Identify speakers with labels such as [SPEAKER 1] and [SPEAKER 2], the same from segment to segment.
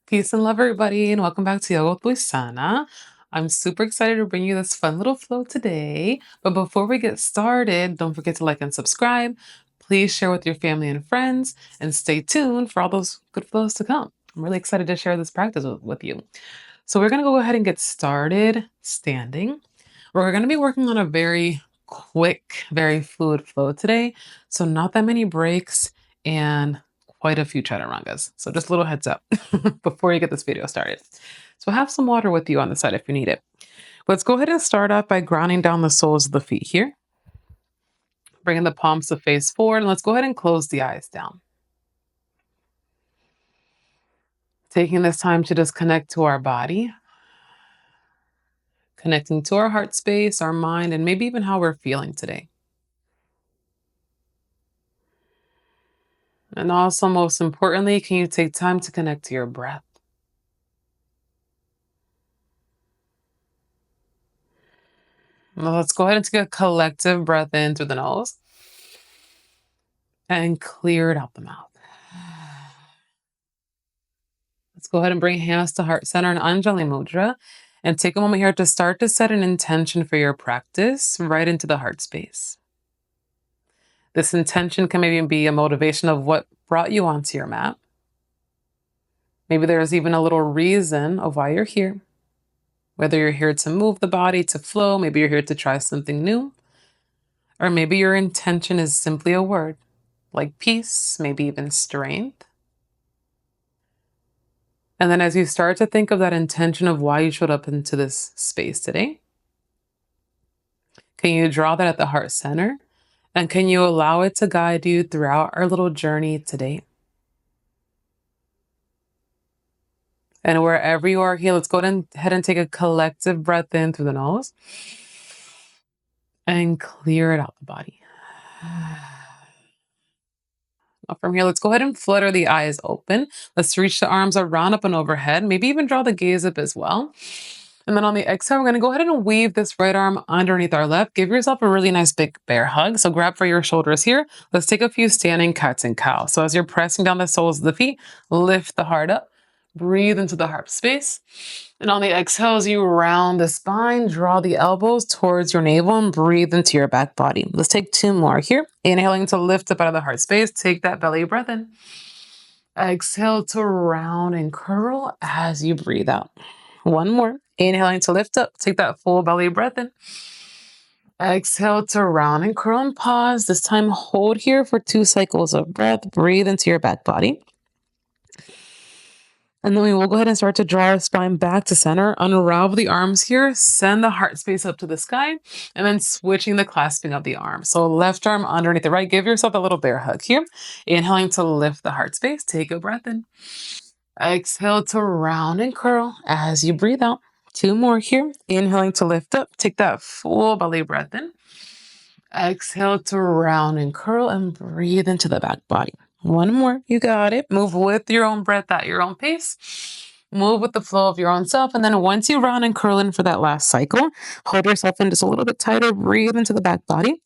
[SPEAKER 1] Peace and love, everybody, and welcome back to Yoga with Luisana. I'm super excited to bring you this fun little flow today. But before we get started, don't forget to like and subscribe. Please share with your family and friends, and stay tuned for all those good flows to come. I'm really excited to share this practice with you. So we're going to go ahead and get started standing. We're going to be working on a very quick, very fluid flow today. So not that many breaks and quite a few chaturangas. So just a little heads up before you get this video started. So have some water with you on the side if you need it. Let's go ahead and start off by grounding down the soles of the feet here. Bringing the palms to face forward, and let's go ahead and close the eyes down. Taking this time to just connect to our body, connecting to our heart space, our mind, and maybe even how we're feeling today. And also, most importantly, can you take time to connect to your breath? Now let's go ahead and take a collective breath in through the nose and clear it out the mouth. Let's go ahead and bring hands to heart center and Anjali Mudra, and take a moment here to start to set an intention for your practice right into the heart space. This intention can maybe be a motivation of what brought you onto your mat. Maybe there's even a little reason of why you're here. Whether you're here to move the body, to flow, maybe you're here to try something new. Or maybe your intention is simply a word, like peace, maybe even strength. And then as you start to think of that intention of why you showed up into this space today, can you draw that at the heart center? And can you allow it to guide you throughout our little journey today? And wherever you are here, let's go ahead and take a collective breath in through the nose and clear it out the body. Now from here, let's go ahead and flutter the eyes open. Let's reach the arms around, up, and overhead. Maybe even draw the gaze up as well. And then on the exhale, we're going to go ahead and weave this right arm underneath our left. Give yourself a really nice big bear hug. So grab for your shoulders here. Let's take a few standing cats and cows. So as you're pressing down the soles of the feet, lift the heart up. Breathe into the heart space. And on the exhale, as you round the spine, draw the elbows towards your navel and breathe into your back body. Let's take two more here. Inhaling to lift up out of the heart space. Take that belly breath in. Exhale to round and curl as you breathe out. One more. Inhaling to lift up. Take that full belly breath in. Exhale to round and curl and pause. This time hold here for 2 cycles of breath. Breathe into your back body. And then we will go ahead and start to draw our spine back to center. Unravel the arms here. Send the heart space up to the sky. And then switching the clasping of the arms. So left arm underneath the right. Give yourself a little bear hug here. Inhaling to lift the heart space. Take a breath in. Exhale to round and curl as you breathe out. 2 more here. Inhaling to lift up. Take that full belly breath in. Exhale to round and curl and breathe into the back body. 1 more. You got it. Move with your own breath at your own pace. Move with the flow of your own self. And then once you round and curl in for that last cycle, hold yourself in just a little bit tighter. Breathe into the back body.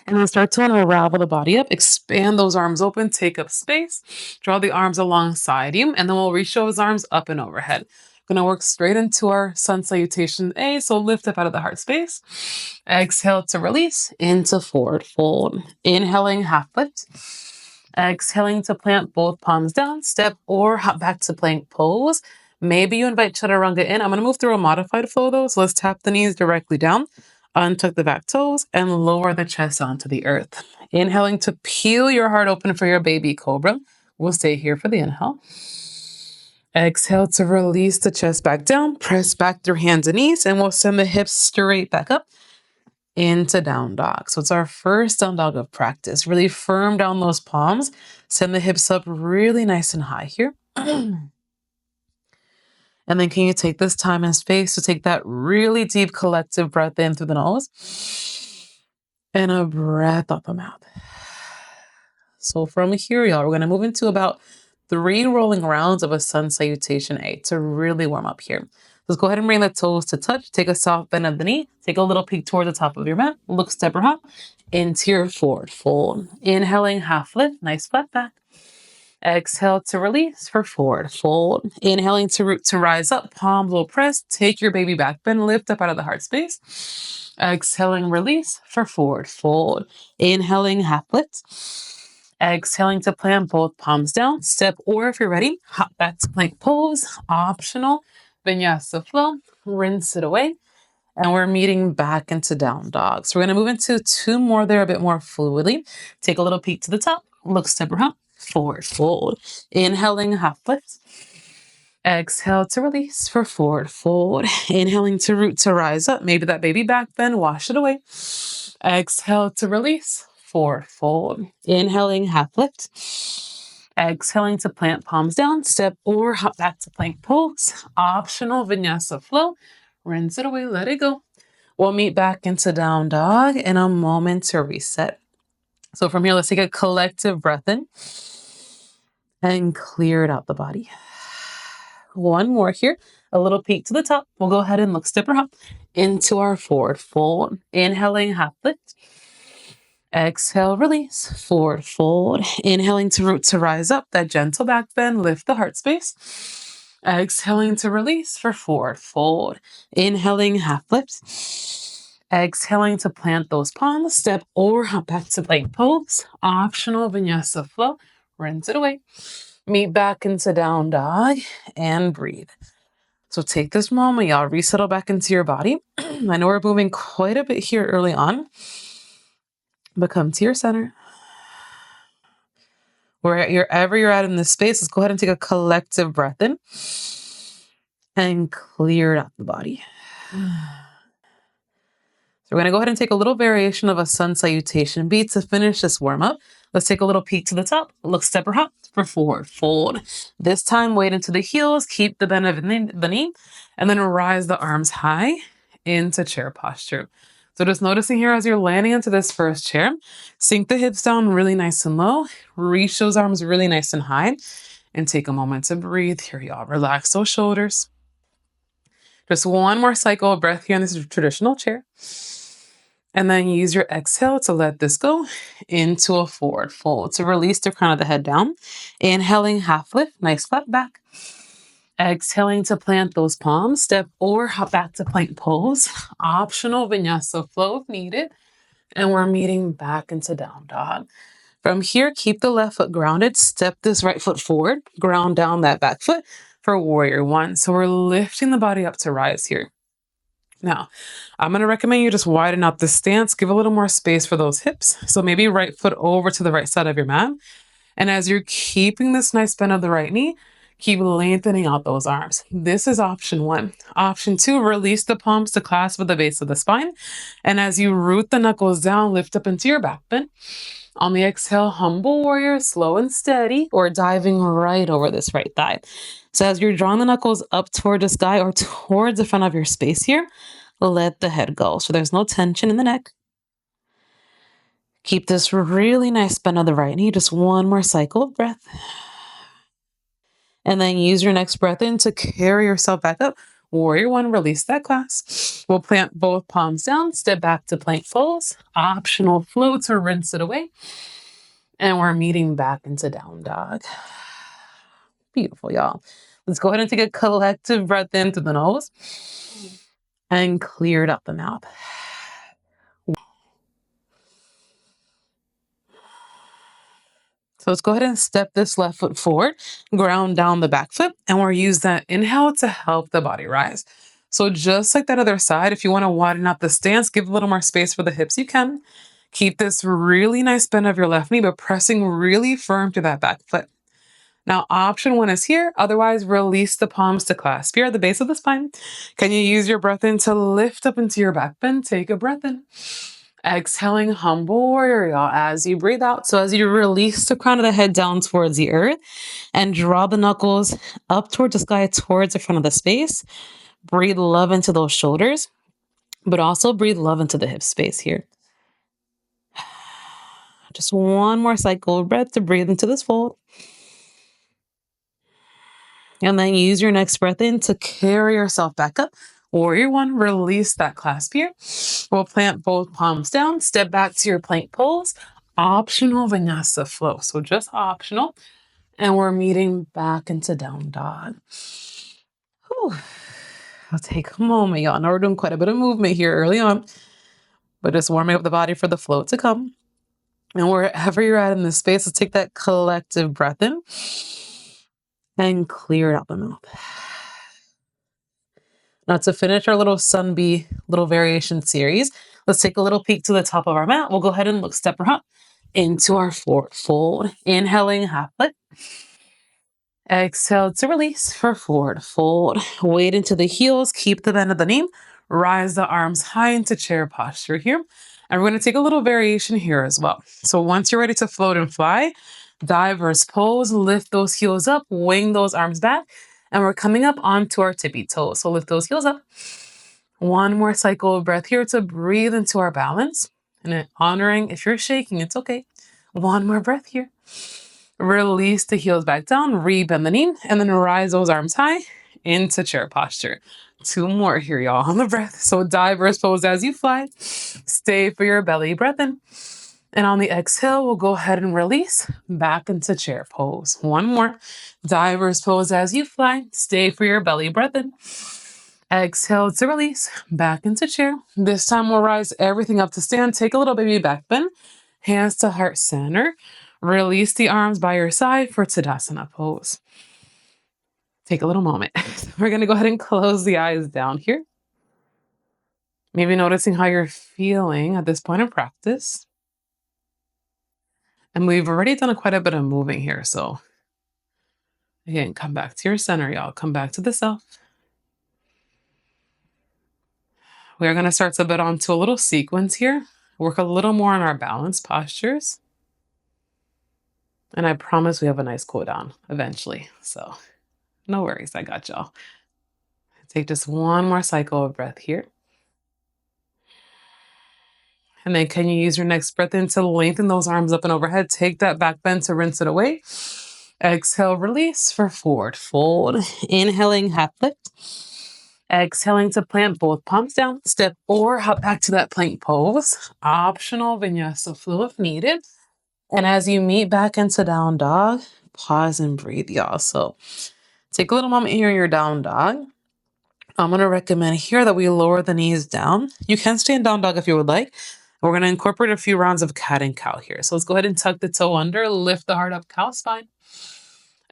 [SPEAKER 1] And then start to unravel the body up. Expand those arms open. Take up space. Draw the arms alongside you. And then we'll reach those arms up and overhead. Going to work straight into our sun salutation A. So lift up out of the heart space. Exhale to release into forward fold. Inhaling, half lift. Exhaling to plant both palms down. Step or hop back to plank pose. Maybe you invite chaturanga in. I'm going to move through a modified flow though. So let's tap the knees directly down. Untuck the back toes and lower the chest onto the earth. Inhaling to peel your heart open for your baby cobra. We'll stay here for the inhale. Exhale to release the chest back down. Press back through hands and knees, and we'll send the hips straight back up into down dog. So it's our first down dog of practice. Really firm down those palms. Send the hips up really nice and high here. And then can you take this time and space to take that really deep collective breath in through the nose and a breath out the mouth. So from here, y'all, we're going to move into about 3 rolling rounds of a sun salutation A to really warm up here. Let's go ahead and bring the toes to touch. Take a soft bend of the knee. Take a little peek towards the top of your mat. Look, step or hop into your forward fold. Inhaling, half lift. Nice flat back. Exhale to release for forward fold. Inhaling to root to rise up, palms will press. Take your baby back bend, lift up out of the heart space. Exhaling, release for forward fold. Inhaling, half lift. Exhaling to plant both palms down. Step, or if you're ready, hop back to plank pose. Optional. Vinyasa flow. Rinse it away. And we're meeting back into down dog. So we're going to move into two more there a bit more fluidly. Take a little peek to the top. Look, step or hump. Forward fold. Inhaling, half lift. Exhale to release for forward fold. Inhaling to root to rise up. Maybe that baby back bend. Wash it away. Exhale to release. Forward fold. Inhaling, half lift. Exhaling to plant palms down. Step or hop back to plank pose. Optional vinyasa flow. Rinse it away. Let it go. We'll meet back into down dog in a moment to reset. So from here, let's take a collective breath in and clear it out the body. One more here. A little peek to the top. We'll go ahead and look step or hop into our forward fold. Inhaling, half lift. Exhale, release, forward fold. Inhaling to root to rise up, that gentle back bend, lift the heart space. Exhaling to release for forward fold. Inhaling, half lift. Exhaling to plant those palms, step or hop back to plank pose. Optional vinyasa flow. Rinse it away. Meet back into down dog and breathe. So take this moment, y'all, resettle back into your body. I know we're moving quite a bit here early on, but come to your center. Wherever you're at in this space, let's go ahead and take a collective breath in and clear out the body. So we're going to go ahead and take a little variation of a sun salutation beat to finish this warm up. Let's take a little peek to the top. Look, step or hop for forward fold. This time, weight into the heels, keep the bend of the knee, and then rise the arms high into chair posture. So just noticing here as you're landing into this first chair, sink the hips down really nice and low, reach those arms really nice and high, and take a moment to breathe. Here y'all, relax those shoulders. Just one more cycle of breath here in this traditional chair. And then use your exhale to let this go into a forward fold. To release the crown of the head down. Inhaling, half lift, nice flat back. Exhaling to plant those palms, step or hop back to plank pose. Optional vinyasa flow if needed. And we're meeting back into down dog. From here, keep the left foot grounded. Step this right foot forward. Ground down that back foot for warrior one. So we're lifting the body up to rise here. Now, I'm going to recommend you just widen out the stance, give a little more space for those hips. So maybe right foot over to the right side of your mat. And as you're keeping this nice bend of the right knee, keep lengthening out those arms. This is option one. Option two, release the palms to clasp at the base of the spine. And as you root the knuckles down, lift up into your back bend. On the exhale, humble warrior, slow and steady, or diving right over this right thigh. So as you're drawing the knuckles up toward the sky or towards the front of your space here, let the head go. So there's no tension in the neck. Keep this really nice bend of the right knee. Just one more cycle of breath. And then use your next breath in to carry yourself back up. Warrior one, release that clasp. We'll plant both palms down, step back to plank pose. Optional flow to rinse it away. And we're meeting back into down dog. Beautiful, y'all. Let's go ahead and take a collective breath in through the nose and clear it up the mouth. So let's go ahead and step this left foot forward, ground down the back foot, and we'll use that inhale to help the body rise. So just like that other side, if you want to widen out the stance, give a little more space for the hips, you can. Keep this really nice bend of your left knee, but pressing really firm to that back foot. Now, option one is here. Otherwise, release the palms to clasp here at the base of the spine. Can you use your breath in to lift up into your back bend? Take a breath in. Exhaling, humble warrior, y'all, as you breathe out. So as you release the crown of the head down towards the earth and draw the knuckles up towards the sky, towards the front of the space, breathe love into those shoulders, but also breathe love into the hip space here. Just one more cycle of breath to breathe into this fold. And then use your next breath in to carry yourself back up. Warrior one, release that clasp here. We'll plant both palms down, step back to your plank pose. Optional vinyasa flow. So just optional. And we're meeting back into down dog. Whew. I'll take a moment, y'all. Now we're doing quite a bit of movement here early on, but just warming up the body for the flow to come. And wherever you're at in this space, let's take that collective breath in and clear it out the mouth. Now to finish our little sunbee little variation series, let's take a little peek to the top of our mat. We'll go ahead and look step or hop into our forward fold. Inhaling half lift. Exhale to release for forward fold. Weight into the heels. Keep the bend of the knee. Rise the arms high into chair posture here. And we're going to take a little variation here as well. So once you're ready to float and fly, diverse pose, lift those heels up, wing those arms back, and we're coming up onto our tippy toes. So lift those heels up. One more cycle of breath here to breathe into our balance. And then honoring, if you're shaking, it's okay. One more breath here. Release the heels back down, rebend the knee, and then rise those arms high into chair posture. 2 more here, y'all, on the breath. So diverse pose as you fly. Stay for your belly breath in. And on the exhale, we'll go ahead and release back into chair pose. 1 more. Diverse pose as you fly. Stay for your belly breath in. Exhale to release back into chair. This time we'll rise everything up to stand. Take a little baby back bend. Hands to heart center. Release the arms by your side for Tadasana pose. Take a little moment. We're going to go ahead and close the eyes down here. Maybe noticing how you're feeling at this point in practice. And we've already done quite a bit of moving here. So again, come back to your center, y'all. Come back to the self. We are going to start to bit onto a little sequence here. Work a little more on our balance postures. And I promise we have a nice cool down eventually. So no worries, I got y'all. Take just 1 more cycle of breath here. And then can you use your next breath in to lengthen those arms up and overhead? Take that back bend to rinse it away. Exhale, release for forward fold. Inhaling, half lift. Exhaling to plant both palms down. Step or hop back to that plank pose. Optional vinyasa flow if needed. And as you meet back into down dog, pause and breathe, y'all. So take a little moment here in your down dog. I'm going to recommend here that we lower the knees down. You can stay in down dog if you would like. We're going to incorporate a few rounds of cat and cow here. So let's go ahead and tuck the toe under, lift the heart up, cow spine.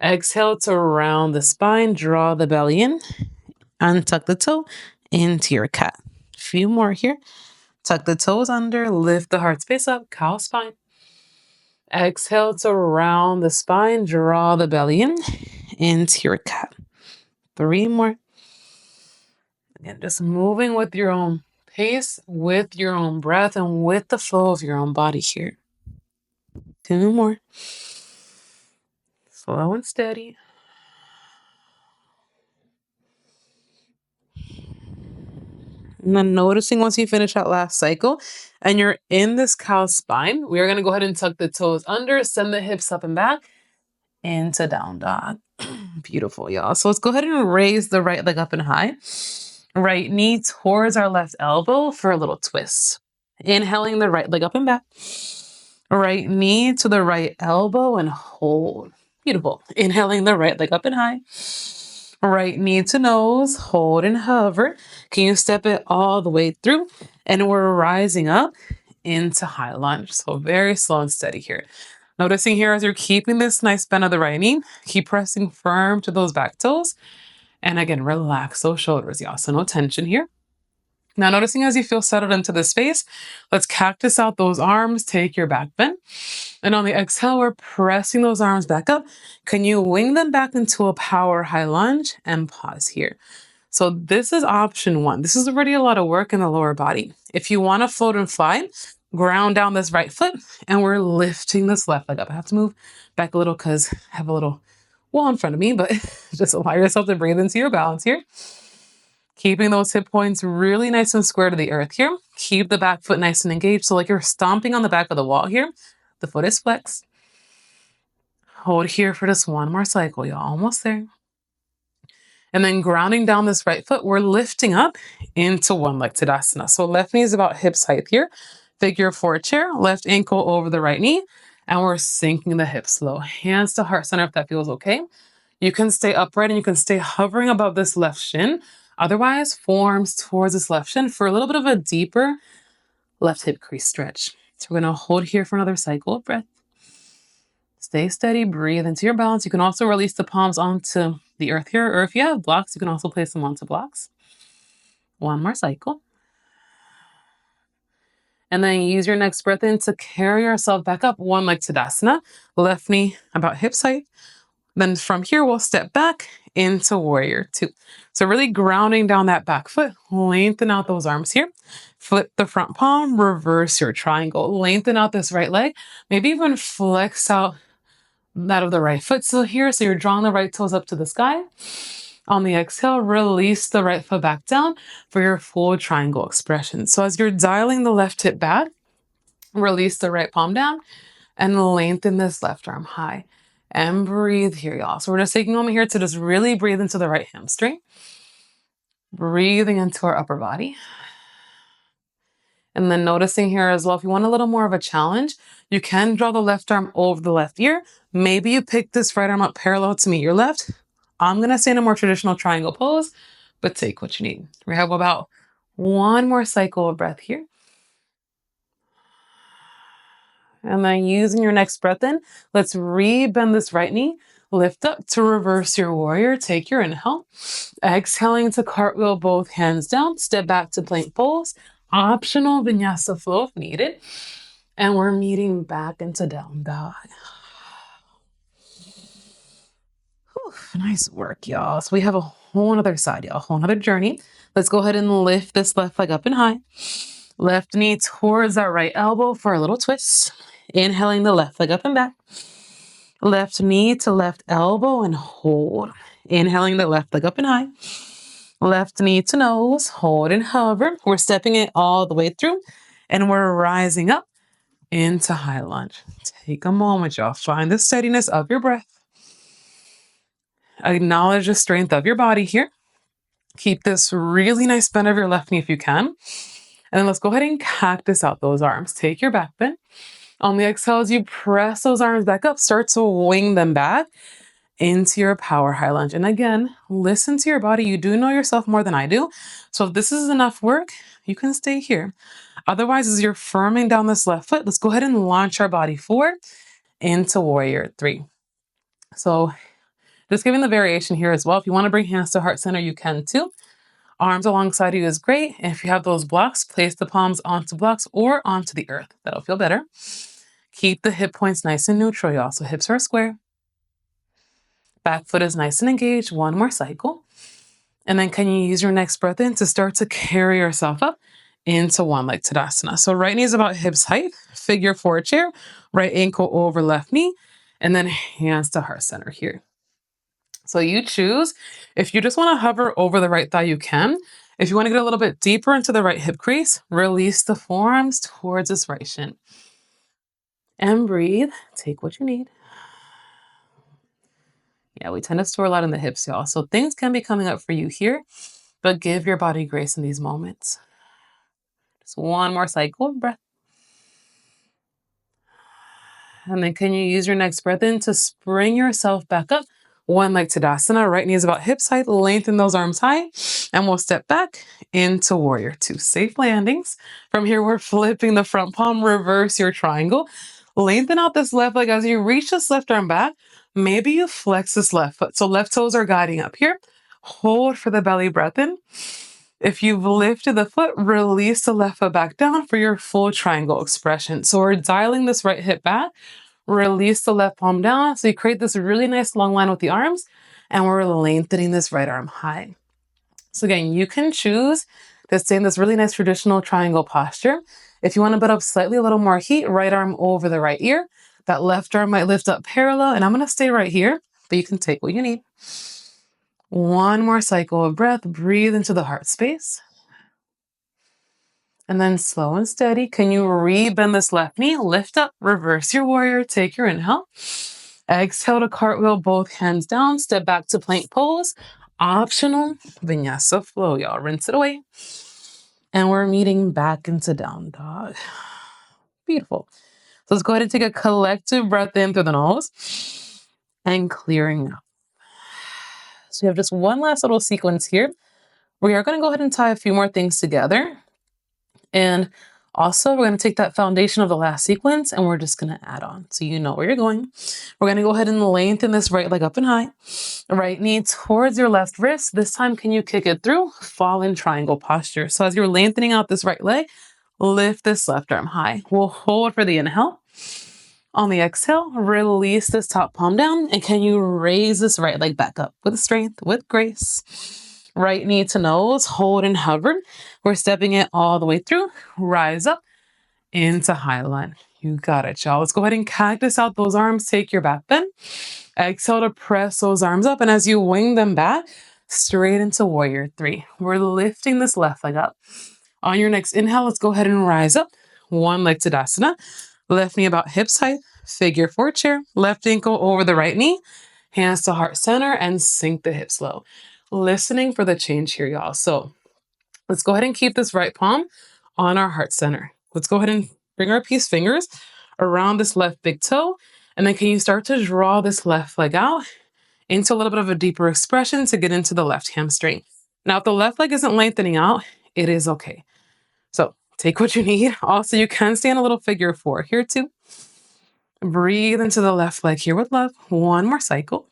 [SPEAKER 1] Exhale to round the spine, draw the belly in, untuck the toe into your cat. A few more here. Tuck the toes under, lift the heart space up, cow spine. Exhale to round the spine, draw the belly in, into your cat. 3 more. Again, just moving with your own pace, with your own breath, and with the flow of your own body here. 2 more. Slow and steady. And then noticing once you finish that last cycle and you're in this cow spine, we are going to go ahead and tuck the toes under, send the hips up and back into down dog. Beautiful, y'all. So let's go ahead and raise the right leg up and high. Right knee towards our left elbow for a little twist. Inhaling the right leg up and back. Right knee to the right elbow and hold. Beautiful. Inhaling the right leg up and high. Right knee to nose, hold and hover. Can you step it all the way through? And we're rising up into high lunge. So very slow and steady here. Noticing here as you're keeping this nice bend of the right knee, keep pressing firm to those back toes. And again, relax those shoulders, y'all. So no tension here. Now noticing as you feel settled into the space, let's cactus out those arms, take your back bend. And on the exhale, we're pressing those arms back up. Can you wing them back into a power high lunge and pause here? So this is option 1. This is already a lot of work in the lower body. If you want to float and fly, ground down this right foot and we're lifting this left leg up. I have to move back a little because I have a little wall in front of me, but just allow yourself to breathe into your balance here. Keeping those hip points really nice and square to the earth here. Keep the back foot nice and engaged. So like you're stomping on the back of the wall here. The foot is flexed. Hold here for just 1 more cycle, y'all. Almost there. And then grounding down this right foot, we're lifting up into one leg Tadasana. So left knee is about hips height here. Figure 4 chair, left ankle over the right knee. And we're sinking the hips low. Hands to heart center if that feels okay. You can stay upright and you can stay hovering above this left shin. Otherwise, forearms towards this left shin for a little bit of a deeper left hip crease stretch. So we're going to hold here for another cycle of breath. Stay steady, breathe into your balance. You can also release the palms onto the earth here, or if you have blocks, you can also place them onto blocks. One more cycle. And then use your next breath in to carry yourself back up, one leg Tadasana, left knee about hips height. Then from here, we'll step back into warrior two. So really grounding down that back foot, lengthen out those arms here. Flip the front palm, reverse your triangle. Lengthen out this right leg, maybe even flex out that of the right foot still here. So you're drawing the right toes up to the sky. On the exhale, release the right foot back down for your full triangle expression. So as you're dialing the left hip back, release the right palm down and lengthen this left arm high. And breathe here, y'all. So we're just taking a moment here to just really breathe into the right hamstring. Breathing into our upper body. And then noticing here as well, if you want a little more of a challenge, you can draw the left arm over the left ear. Maybe you pick this right arm up parallel to meet your left. I'm going to stay in a more traditional triangle pose, but take what you need. We have about one more cycle of breath here. And then using your next breath in, let's re-bend this right knee. Lift up to reverse your warrior. Take your inhale. Exhaling to cartwheel both hands down. Step back to plank pose. Optional vinyasa flow if needed. And we're meeting back into down dog. Whew, nice work, y'all. So we have a whole other side, y'all. A whole other journey. Let's go ahead and lift this left leg up and high. Left knee towards that right elbow for a little twist. Inhaling the left leg up and back. Left knee to left elbow and hold. Inhaling the left leg up and high. Left knee to nose, hold and hover. We're stepping it all the way through and we're rising up into high lunge. Take a moment, y'all. Find the steadiness of your breath. Acknowledge the strength of your body here. Keep this really nice bend of your left knee if you can. And then let's go ahead and cactus out those arms. Take your back bend. On the exhale, as you press those arms back up, start to wing them back into your power high lunge. And again, listen to your body. You do know yourself more than I do. So if this is enough work, you can stay here. Otherwise, as you're firming down this left foot, let's go ahead and launch our body forward into warrior three. So just giving the variation here as well. If you want to bring hands to heart center, you can too. Arms alongside you is great. And if you have those blocks, place the palms onto blocks or onto the earth. That'll feel better. Keep the hip points nice and neutral, y'all. So hips are square. Back foot is nice and engaged. One more cycle. And then can you use your next breath in to start to carry yourself up into one leg Tadasana. So right knee is about hips height, figure four chair, right ankle over left knee, and then hands to heart center here. So you choose. If you just want to hover over the right thigh, you can. If you want to get a little bit deeper into the right hip crease, release the forearms towards this right shin. And breathe. Take what you need. Yeah, we tend to store a lot in the hips, y'all. So things can be coming up for you here, but give your body grace in these moments. Just one more cycle of breath. And then can you use your next breath in to spring yourself back up? One leg Tadasana, right knee is about hips height, lengthen those arms high, and we'll step back into warrior two. Safe landings. From here, we're flipping the front palm, reverse your triangle. Lengthen out this left leg as you reach this left arm back. Maybe you flex this left foot. So left toes are guiding up here. Hold for the belly breath in. If you've lifted the foot, release the left foot back down for your full triangle expression. So we're dialing this right hip back. Release the left palm down. So you create this really nice long line with the arms. And we're lengthening this right arm high. So again, you can choose to stay in this really nice traditional triangle posture. If you want to build up slightly a little more heat, right arm over the right ear. That left arm might lift up parallel. And I'm going to stay right here, but you can take what you need. One more cycle of breath. Breathe into the heart space. And then slow and steady. Can you re-bend this left knee? Lift up, reverse your warrior. Take your inhale. Exhale to cartwheel both hands down. Step back to plank pose. Optional vinyasa flow, y'all. Rinse it away. And we're meeting back into down dog. Beautiful. So let's go ahead and take a collective breath in through the nose and clearing out. So we have just one last little sequence here. We are going to go ahead and tie a few more things together. And also, we're going to take that foundation of the last sequence and we're just going to add on. So you know where you're going. We're going to go ahead and lengthen this right leg up and high. Right knee towards your left wrist. This time, can you kick it through? Fall in triangle posture. So as you're lengthening out this right leg, lift this left arm high. We'll hold for the inhale. On the exhale, release this top palm down. And can you raise this right leg back up with strength, with grace? Right knee to nose, hold and hover. We're stepping it all the way through. Rise up into high lunge. You got it, y'all. Let's go ahead and cactus out those arms. Take your back bend. Exhale to press those arms up. And as you wing them back, straight into warrior three. We're lifting this left leg up. On your next inhale, let's go ahead and rise up. One leg to Tadasana. Left knee about hips height. Figure four chair. Left ankle over the right knee. Hands to heart center and sink the hips low. Listening for the change here, y'all. So let's go ahead and keep this right palm on our heart center. Let's go ahead and bring our peace fingers around this left big toe. And then can you start to draw this left leg out into a little bit of a deeper expression to get into the left hamstring. Now, if the left leg isn't lengthening out, it is okay. So take what you need. Also, you can stand a little figure four here too. Breathe into the left leg here with love. One more cycle.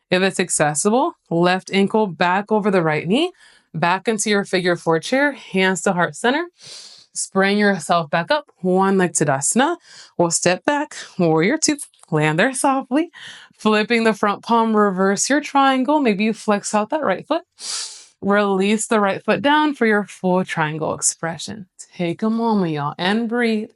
[SPEAKER 1] If it's accessible, left ankle back over the right knee, back into your figure four chair, hands to heart center. Spring yourself back up, one leg to Tadasana. We'll step back, warrior two, land there softly. Flipping the front palm, reverse your triangle. Maybe you flex out that right foot. Release the right foot down for your full triangle expression. Take a moment, y'all, and breathe.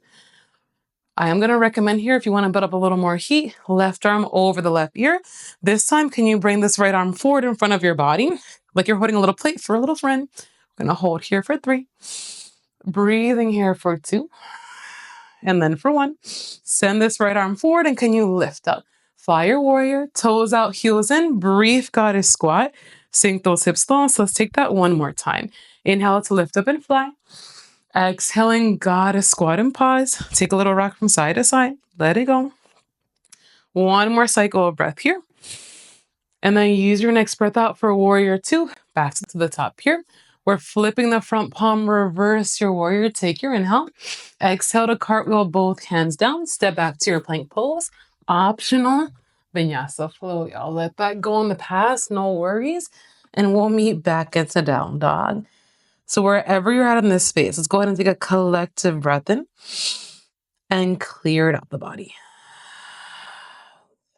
[SPEAKER 1] I am going to recommend here, if you want to build up a little more heat, left arm over the left ear. This time, can you bring this right arm forward in front of your body, like you're holding a little plate for a little friend? We're going to hold here for 3. Breathing here for 2. And then for 1. Send this right arm forward, and can you lift up? Fire warrior, toes out, heels in, brief goddess squat. Sink those hips low. So let's take that one more time. Inhale to lift up and fly. Exhaling, goddess squat and pause. Take a little rock from side to side. Let it go. One more cycle of breath here. And then use your next breath out for warrior 2. Back to the top here. We're flipping the front palm, reverse your warrior. Take your inhale. Exhale to cartwheel both hands down. Step back to your plank pose. Optional Vinyasa flow, y'all. Let that go in the past. No worries. And we'll meet back into down dog. So wherever you're at in this space, let's go ahead and take a collective breath in and clear it out the body.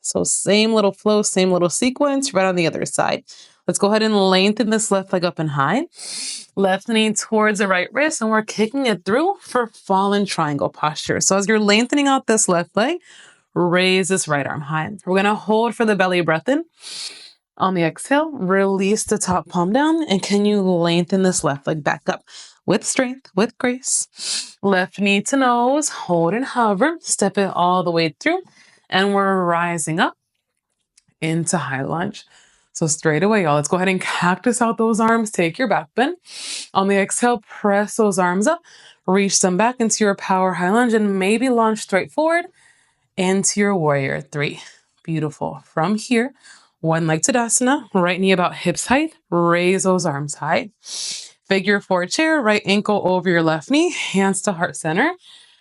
[SPEAKER 1] So same little flow, same little sequence, right on the other side. Let's go ahead and lengthen this left leg up and high. Left knee towards the right wrist, and we're kicking it through for fallen triangle posture. So as you're lengthening out this left leg, raise this right arm high. We're going to hold for the belly breath in. On the exhale, release the top palm down, and can you lengthen this left leg back up with strength, with grace. Left knee to nose, hold and hover, step it all the way through, and we're rising up into high lunge. So straight away, y'all, let's go ahead and cactus out those arms. Take your back bend. On the exhale, press those arms up, reach them back into your power high lunge, and maybe launch straight forward into your warrior 3. Beautiful. From here, one leg to Tadasana, right knee about hips height, raise those arms high. Figure 4 chair, right ankle over your left knee, hands to heart center,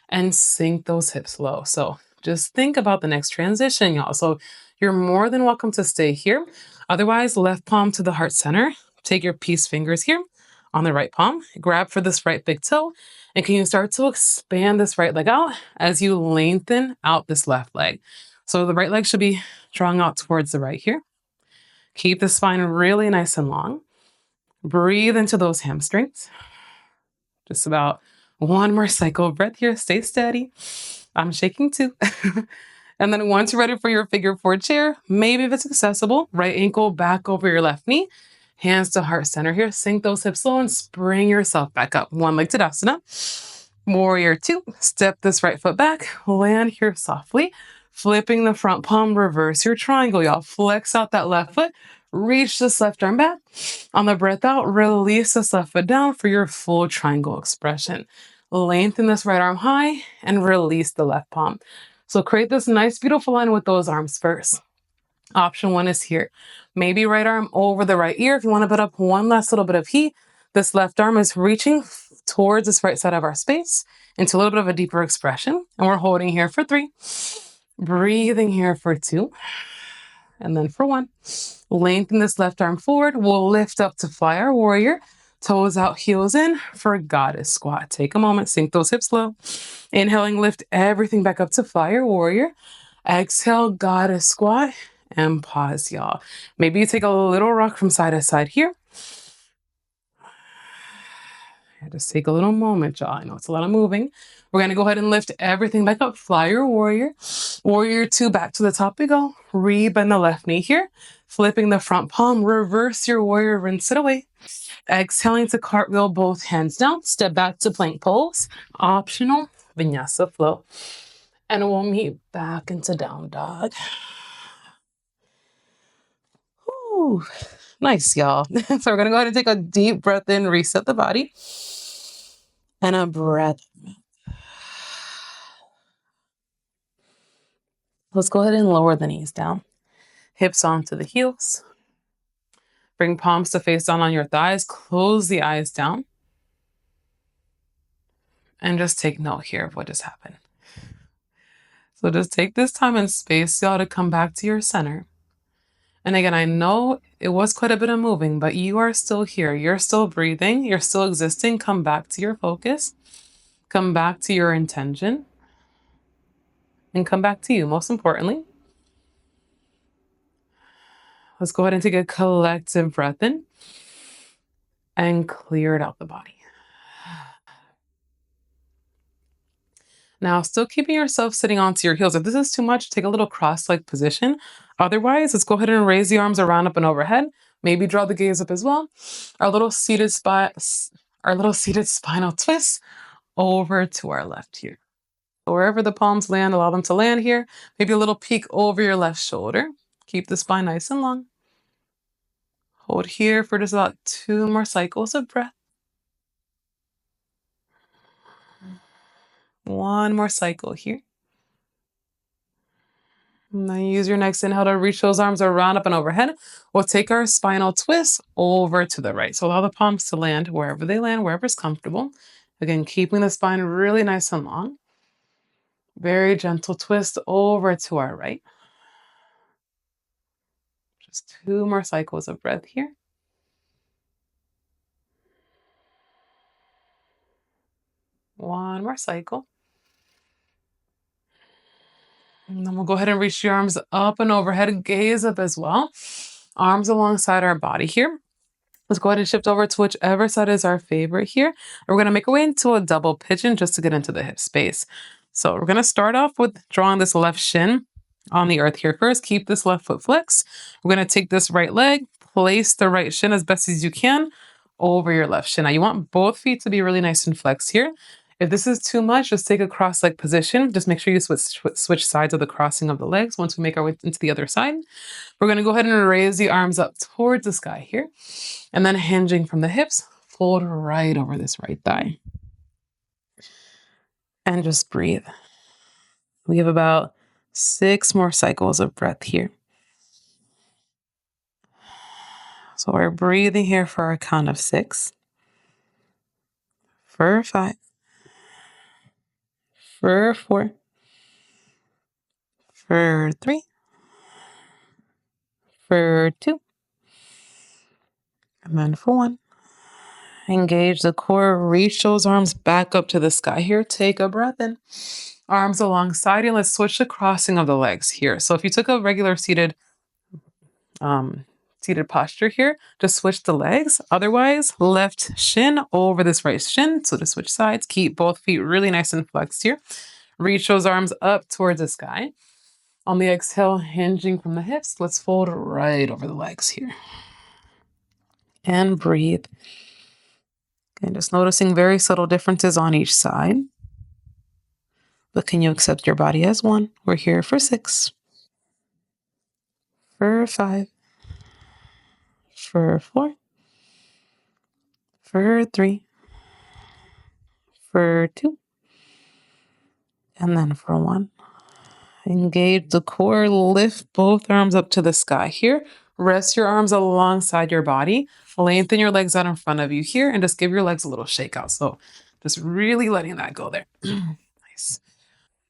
[SPEAKER 1] and sink those hips low. So just think about the next transition, y'all. So you're more than welcome to stay here. Otherwise, left palm to the heart center. Take your peace fingers here on the right palm. Grab for this right big toe. And can you start to expand this right leg out as you lengthen out this left leg? So the right leg should be drawing out towards the right here. Keep the spine really nice and long. Breathe into those hamstrings. Just about one more cycle of breath here. Stay steady. I'm shaking too. And then once you're ready for your figure 4 chair, maybe if it's accessible, right ankle back over your left knee, hands to heart center here. Sink those hips low and spring yourself back up. One leg to Tadasana. Warrior 2. Step this right foot back. Land here softly. Flipping the front palm, reverse your triangle, y'all. Flex out that left foot. Reach this left arm back. On the breath out, release this left foot down for your full triangle expression. Lengthen this right arm high and release the left palm. So create this nice, beautiful line with those arms first. Option one is here. Maybe right arm over the right ear. If you want to put up one last little bit of heat, this left arm is reaching towards this right side of our space into a little bit of a deeper expression. And we're holding here for 3, breathing here for 2, and then for 1. Lengthen this left arm forward. We'll lift up to fly our warrior. Toes out, heels in for goddess squat. Take a moment, sink those hips low. Inhaling, lift everything back up to fly your warrior. Exhale, goddess squat, and pause, y'all. Maybe you take a little rock from side to side here. Just take a little moment, y'all. I know it's a lot of moving. We're going to go ahead and lift everything back up. Fly your warrior. Warrior 2, back to the top we go. Rebend the left knee here. Flipping the front palm. Reverse your warrior. Rinse it away. Exhaling to cartwheel, both hands down. Step back to plank pose. Optional, Vinyasa flow. And we'll meet back into down dog. Ooh, nice, y'all. So we're going to go ahead and take a deep breath in, reset the body. And a breath. Let's go ahead and lower the knees down. Hips onto the heels. Bring palms to face down on your thighs. Close the eyes down. And just take note here of what just happened. So just take this time and space, y'all, to come back to your center. And again, I know it was quite a bit of moving, but you are still here. You're still breathing. You're still existing. Come back to your focus. Come back to your intention. And come back to you, most importantly. Let's go ahead and take a collective breath in and clear it out the body. Now, still keeping yourself sitting onto your heels. If this is too much, take a little cross-leg position. Otherwise, let's go ahead and raise the arms around up and overhead. Maybe draw the gaze up as well. Our little seated spinal twist over to our left here. So wherever the palms land, allow them to land here. Maybe a little peek over your left shoulder. Keep the spine nice and long. Hold here for just about 2 more cycles of breath. 1 more cycle here. And then use your next inhale to reach those arms around up and overhead. We'll take our spinal twist over to the right. So allow the palms to land wherever they land, wherever's comfortable. Again, keeping the spine really nice and long. Very gentle twist over to our right. Just 2 more cycles of breath here. 1 more cycle. And then we'll go ahead and reach the arms up and overhead, gaze up as well. Arms alongside our body here. Let's go ahead and shift over to whichever side is our favorite here. And we're going to make our way into a double pigeon just to get into the hip space. So we're going to start off with drawing this left shin on the earth here first. Keep this left foot flexed. We're going to take this right leg, place the right shin as best as you can over your left shin. Now you want both feet to be really nice and flexed here. If this is too much, just take a cross-leg position. Just make sure you switch sides of the crossing of the legs once we make our way into the other side. We're going to go ahead and raise the arms up towards the sky here. And then hinging from the hips, fold right over this right thigh. And just breathe. We have about 6 more cycles of breath here. So we're breathing here for a count of 6. For 5. For 4. For 3. For 2. And then for 1. Engage the core, reach those arms back up to the sky here. Take a breath in. Arms alongside you. Let's switch the crossing of the legs here. So if you took a regular seated posture here, just switch the legs. Otherwise, left shin over this right shin. So to switch sides, keep both feet really nice and flexed here. Reach those arms up towards the sky. On the exhale, hinging from the hips, let's fold right over the legs here. And breathe. And just noticing very subtle differences on each side. But can you accept your body as one? We're here for 6. For 5. For 4. For 3. For 2. And then for 1. Engage the core, lift both arms up to the sky here. Rest your arms alongside your body. Lengthen your legs out in front of you here and just give your legs a little shake out. So just really letting that go there. Nice.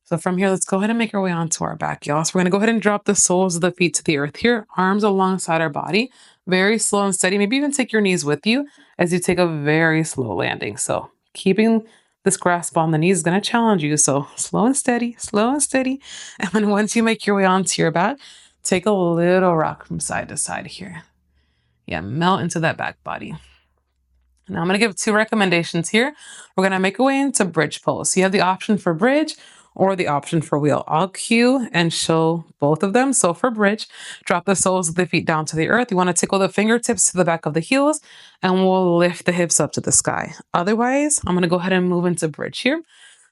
[SPEAKER 1] So from here, let's go ahead and make our way onto our back, y'all. So we're going to go ahead and drop the soles of the feet to the earth here, arms alongside our body, very slow and steady. Maybe even take your knees with you as you take a very slow landing. So keeping this grasp on the knees is going to challenge you. So slow and steady, slow and steady. And then once you make your way onto your back, take a little rock from side to side here. Yeah, melt into that back body. Now I'm going to give 2 recommendations here. We're going to make our way into bridge pose. So you have the option for bridge or the option for wheel. I'll cue and show both of them. So for bridge, drop the soles of the feet down to the earth. You want to tickle the fingertips to the back of the heels and we'll lift the hips up to the sky. Otherwise, I'm going to go ahead and move into bridge here.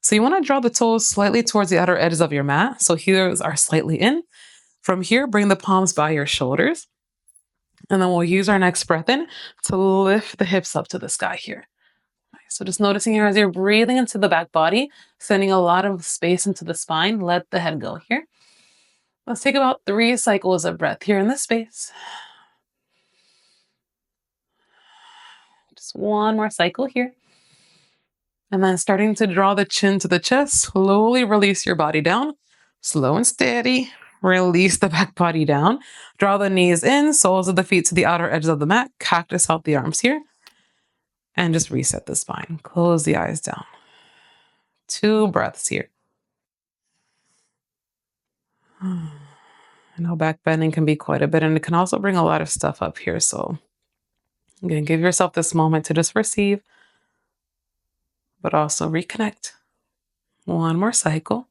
[SPEAKER 1] So you want to draw the toes slightly towards the outer edges of your mat. So heels are slightly in. From here, bring the palms by your shoulders. And then we'll use our next breath in to lift the hips up to the sky here. Nice. So just noticing here as you're breathing into the back body, sending a lot of space into the spine, let the head go here. Let's take about 3 cycles of breath here in this space. Just 1 more cycle here. And then starting to draw the chin to the chest, slowly release your body down. Slow and steady. Release the back body down. Draw the knees in, soles of the feet to the outer edges of the mat. Cactus out the arms here. And just reset the spine. Close the eyes down. 2 breaths here. I know back bending can be quite a bit, and it can also bring a lot of stuff up here. So I'm going to give yourself this moment to just receive, but also reconnect. 1 more cycle.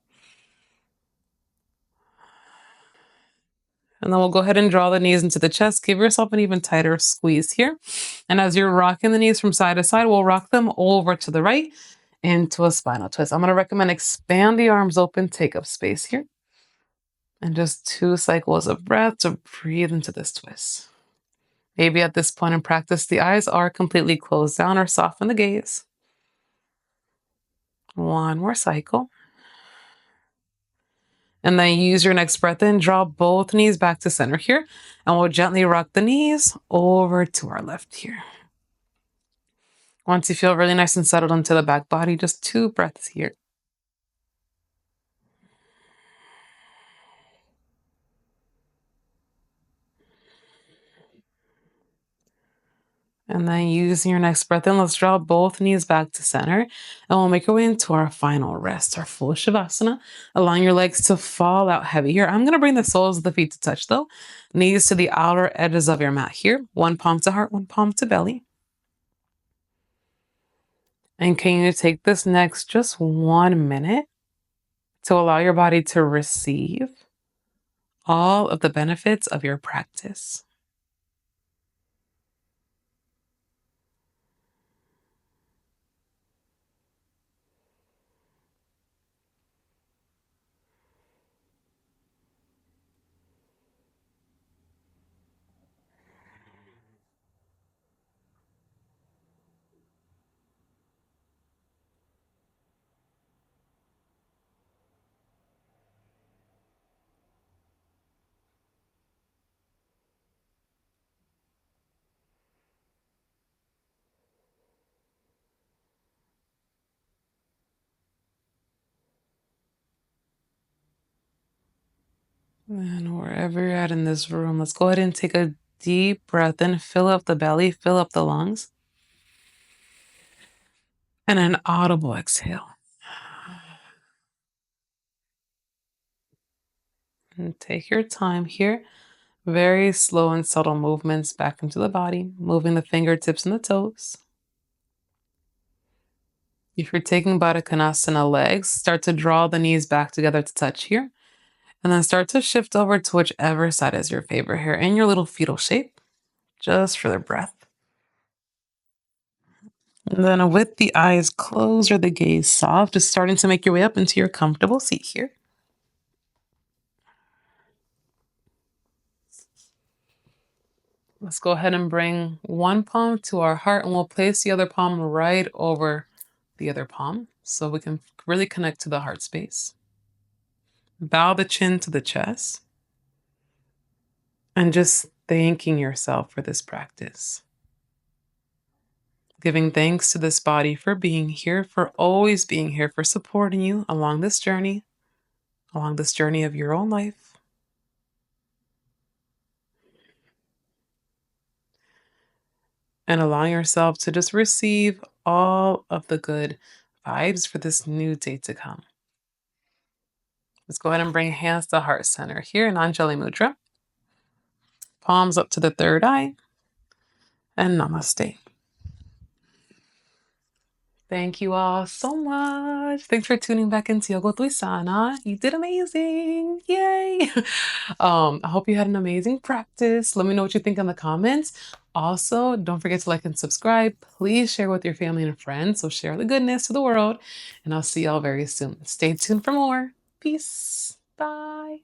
[SPEAKER 1] And then we'll go ahead and draw the knees into the chest. Give yourself an even tighter squeeze here. And as you're rocking the knees from side to side, we'll rock them over to the right into a spinal twist. I'm going to recommend expand the arms open, take up space here. And just 2 cycles of breath to breathe into this twist. Maybe at this point in practice, the eyes are completely closed down or soften the gaze. 1 more cycle. And then use your next breath in, draw both knees back to center here. And we'll gently rock the knees over to our left here. Once you feel really nice and settled into the back body, just 2 breaths here. And then using your next breath in, let's draw both knees back to center. And we'll make our way into our final rest, our full Shavasana, allowing your legs to fall out heavy here. I'm going to bring the soles of the feet to touch though. Knees to the outer edges of your mat here. 1 palm to heart, 1 palm to belly. And can you take this next just 1 minute to allow your body to receive all of the benefits of your practice? And wherever you're at in this room, let's go ahead and take a deep breath in, fill up the belly, fill up the lungs. And an audible exhale. And take your time here. Very slow and subtle movements back into the body, moving the fingertips and the toes. If you're taking Baddha Konasana legs, start to draw the knees back together to touch here. And then start to shift over to whichever side is your favorite here in your little fetal shape, just for the breath. And then with the eyes closed or the gaze soft, just starting to make your way up into your comfortable seat here. Let's go ahead and bring 1 palm to our heart and we'll place the other palm right over the other palm so we can really connect to the heart space. Bow the chin to the chest and just thanking yourself for this practice. Giving thanks to this body for being here, for always being here, for supporting you along this journey of your own life. And allowing yourself to just receive all of the good vibes for this new day to come. Let's go ahead and bring hands to heart center here in Anjali Mudra. Palms up to the third eye. And namaste. Thank you all so much. Thanks for tuning back into Yoga Tuisana. You did amazing. Yay. I hope you had an amazing practice. Let me know what you think in the comments. Also, don't forget to like and subscribe. Please share with your family and friends. So share the goodness to the world. And I'll see y'all very soon. Stay tuned for more. Peace. Bye.